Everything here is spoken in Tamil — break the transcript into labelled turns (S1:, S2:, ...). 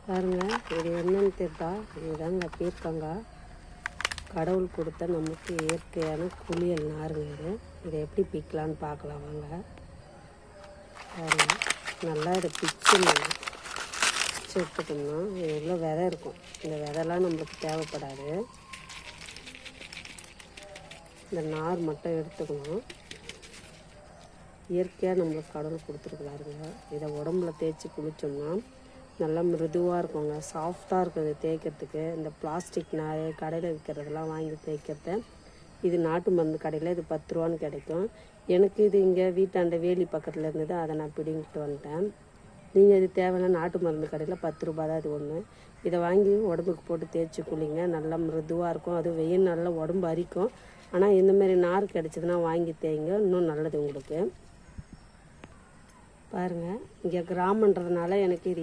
S1: பாருங்கள், இது என்னன்னு தெரியுதா? இதுதாங்க பீர்க்கங்காய். கடவுள் கொடுத்த நமக்கு இயற்கையான குளியல் நாருங்க இது. இதை எப்படி பிக்கலான்னு பார்க்கலாம் வாங்க. பாருங்கள், நல்லா இதை பிச்சு எடுத்துக்கணும். இது எவ்வளோ விதை இருக்கும். இந்த விதைலாம் நம்மளுக்கு தேவைப்படாது. இந்த நார் மட்டும் எடுத்துக்கணும். இயற்கையாக நம்மளுக்கு கடவுள் கொடுத்துருக்குறாருங்க. இதை உடம்புல தேய்ச்சி குளித்தோம்னா நல்லா மிருதுவாக இருக்குங்க, சாஃப்டாக இருக்கும். இது தேய்க்கிறதுக்கு இந்த பிளாஸ்டிக் நார் கடையில் விற்கிறதெல்லாம் வாங்கி தேய்க்கிறத, இது நாட்டு மருந்து கடையில் இது 10 ரூபான்னு கிடைக்கும். எனக்கு இது இங்கே வீட்டாண்ட வேலி பக்கத்தில் இருந்தது, அதை நான் பிடிங்கிட்டு வந்துட்டேன். நீங்கள் இது தேவைன்னா நாட்டு மருந்து கடையில் 10 ரூபா தான் இது ஒன்று. இதை வாங்கி உடம்புக்கு போட்டு தேய்ச்சி குளிங்க, நல்லா மிருதுவாக இருக்கும். அது வெயில் நல்லா உடம்பு அரிக்கும். ஆனால் இந்தமாரி நார் கிடச்சிதுன்னா வாங்கி தேய்ங்க, இன்னும் நல்லது உங்களுக்கு. பாருங்கள், இங்கே கிராமன்றதுனால எனக்கு இது